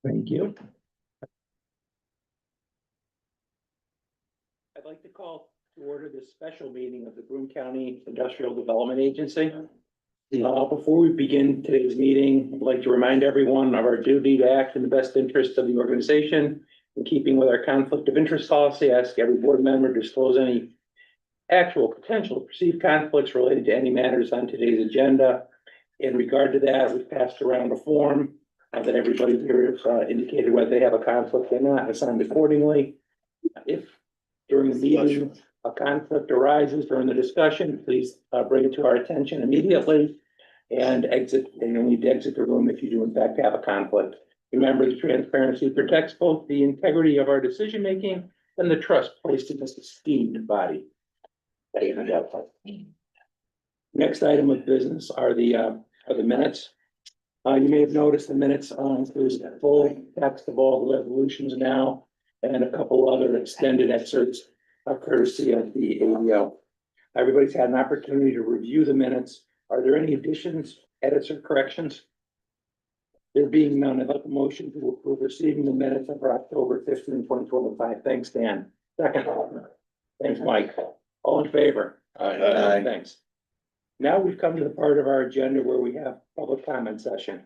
Thank you. I'd like to call to order this special meeting of the Broome County Industrial Development Agency. Before we begin today's meeting, I'd like to remind everyone of our duty to act in the best interest of the organization. In keeping with our conflict of interest policy, I ask every board member to disclose any actual potential perceived conflicts related to any matters on today's agenda. In regard to that, we've passed around a form that everybody here has indicated whether they have a conflict or not, assigned accordingly. If during the meeting a conflict arises during the discussion, please bring it to our attention immediately and exit. And you'll need to exit the room if you do in fact have a conflict. Remember, the transparency protects both the integrity of our decision making and the trust placed in this esteemed body. Next item of business are the minutes. You may have noticed the minutes there's a full text of all the resolutions now and a couple other extended excerpts courtesy of the ADO. Everybody's had an opportunity to review the minutes. Are there any additions, edits, or corrections? There being none, I'd like a motion to approve receiving the minutes of October 15, 2025. Thanks, Dan. Second. Thanks, Mike. All in favor? Aye. Thanks. Now we've come to the part of our agenda where we have public comment session.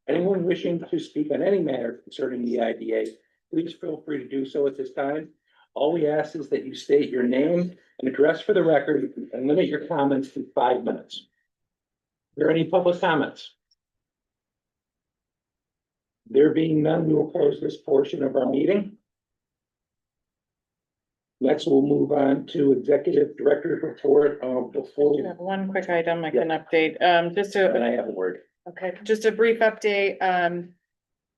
Anyone wishing to speak on any matter concerning the IDA, please feel free to do so at this time. All we ask is that you state your name and address for the record and limit your comments to 5 minutes. Are there any public comments? There being none, we will close this portion of our meeting. Next, we'll move on to executive director's report. Before I have one quick item I can update, and I have a word. okay, just a brief update.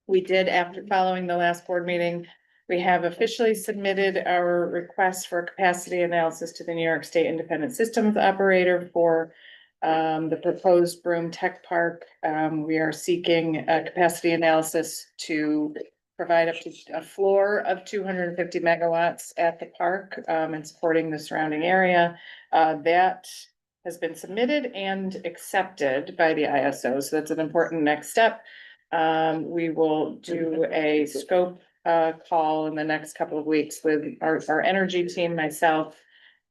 We did, after following the last board meeting, we have officially submitted our request for capacity analysis to the New York State Independent Systems Operator for the proposed Broome Tech Park. We are seeking a capacity analysis to provide up to a floor of 250 megawatts at the park and supporting the surrounding area. That has been submitted and accepted by the ISO. So that's an important next step. We will do a scope call in the next couple of weeks with our energy team, myself.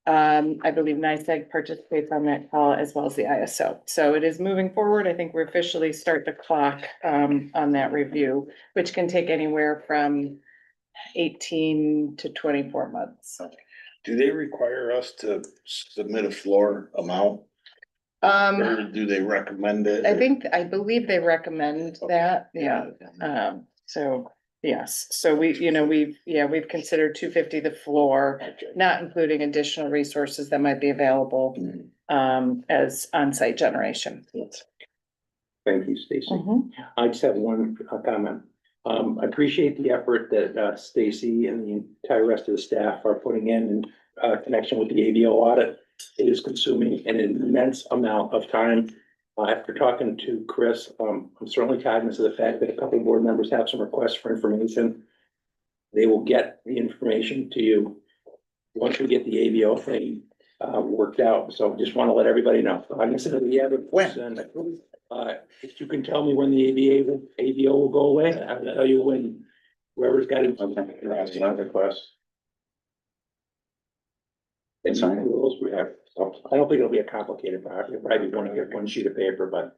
I believe NICEAG participates on that call as well as the ISO. So it is moving forward. I think we officially start the clock on that review, which can take anywhere from 18 to 24 months. Do they require us to submit a floor amount? Or do they recommend it? I believe they recommend that, yeah. So, yes, so we've considered 250 the floor, not including additional resources that might be available as on-site generation. Thank you, Stacy. I just have one comment. I appreciate the effort that Stacy and the entire rest of the staff are putting in connection with the AVO audit. It is consuming an immense amount of time. After talking to Chris, I'm certainly cognizant of the fact that a couple of board members have some requests for information. They will get the information to you once we get the AVO thing worked out. So just want to let everybody know. I'm saying we have if you can tell me when the AVO will go away, I will tell you when whoever's got it. That's not a request. It's not rules we have. So I don't think it'll be a complicated project. It'll probably be one sheet of paper, but.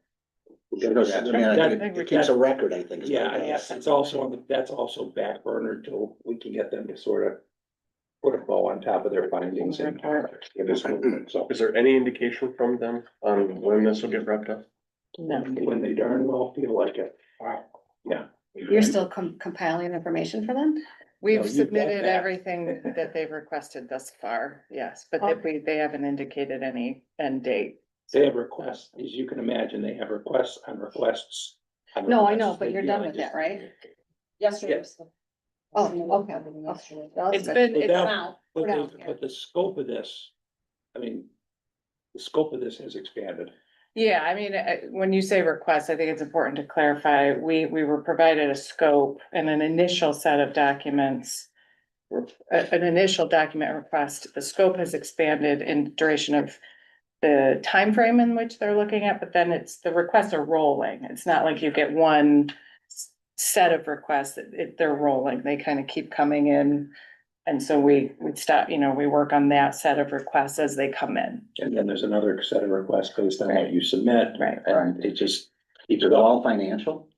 I mean, it keeps a record, I think. Yeah, yes, it's also that's also back burner till we can get them to sort of put a bow on top of their findings and give us movement. So Is there any indication from them on when this will get wrapped up? No. when they darn well feel like it. Wow. Yeah. You're still compiling information for them? We've No, you've got submitted that. everything that they've requested thus far, yes, but they haven't indicated any end date. They have requests, as you can imagine, they have requests on requests. on No, I requests. know, but you're They, done you know, with just- that, right? Yesterday. Oh, okay. It's been, But it's that- now. But We're down, the, yeah. but the scope of this, I mean, the scope of this has expanded. yeah, I mean, when you say request, I think it's important to clarify, we were provided a scope and an initial set of documents. An initial document request, the scope has expanded in duration of the time frame in which they're looking at, but then the requests are rolling. It's not like you get one set of requests that they're rolling, they kind of keep coming in. And so we stop, we work on that set of requests as they come in. And then there's another set of requests based on what you submit. Right. And it just keeps Is it it all. all financial?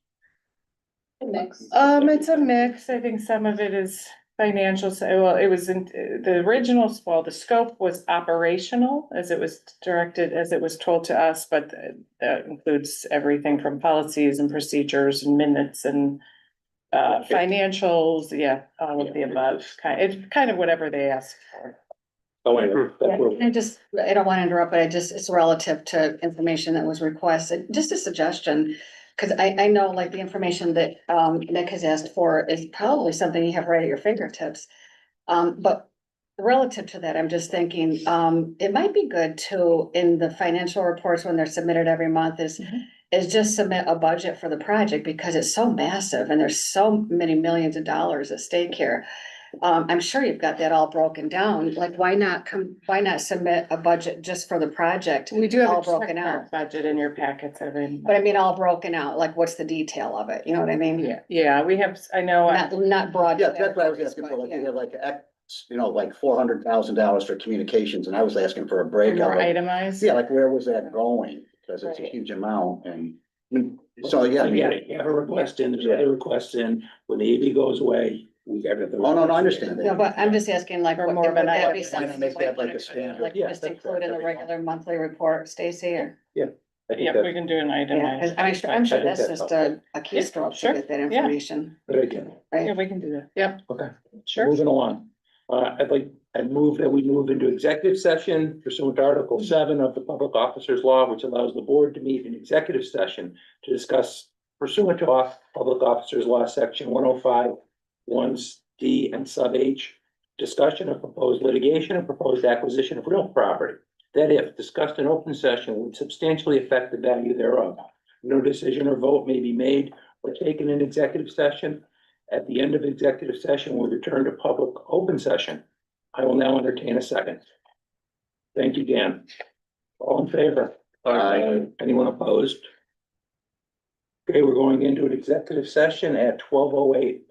Mix. It's a mix. I think some of it is financial. So, well, it was in the original, well, the scope was operational as it was directed, as it was told to us, but that includes everything from policies and procedures and minutes and financials, all of the above. It's kind of whatever they ask for. Oh, anyway, that's what. I don't want to interrupt, but it's relative to information that was requested, just a suggestion. Cause I know like the information that Nick has asked for is probably something you have right at your fingertips. But relative to that, I'm just thinking, it might be good to, in the financial reports when they're submitted every month is just submit a budget for the project because it's so massive and there's so many millions of dollars at stake here. I'm sure you've got that all broken down. Like, why not submit a budget just for the project? We do have All a broken check out. mark budget in your packets every. But I mean, all broken out, like what's the detail of it? You know what I mean? Yeah, we have, I know. Not broad. Yeah, that's what I was asking for, like, you have like X, like $400,000 for communications, and I was asking for a breakout. More itemized. Yeah, like where was that going? Because it's a Right. huge amount and, so, yeah. I get it. You have a request in, there's other requests in. When the AV goes away, we got it. Oh, no, I understand that. No, but I'm just asking like, Or what more would of an that item. be Why not something make that like a standard? like Yeah, just that's include in the fair. regular monthly report, Stacy, or? I think Yeah, that's we can do an Yeah, itemized. 'cause I'm sure I think that's that's just helpful. a keystroke to sure. get that Yeah. information, a good idea. Yeah, right? we can do that. Yep, Okay. sure. Moving along. I'd move that we move into executive session pursuant to Article 7 of the Public Officers Law, which allows the board to meet in executive session to discuss pursuant to Public Officers Law, Section 105, 1D and sub H, discussion of proposed litigation and proposed acquisition of real property. That if discussed in open session would substantially affect the value thereof. No decision or vote may be made or taken in executive session. At the end of executive session, we'll return to public open session. I will now entertain a second. Thank you, Dan. All in favor? Anyone opposed? Okay, we're going into an executive session at 12:08.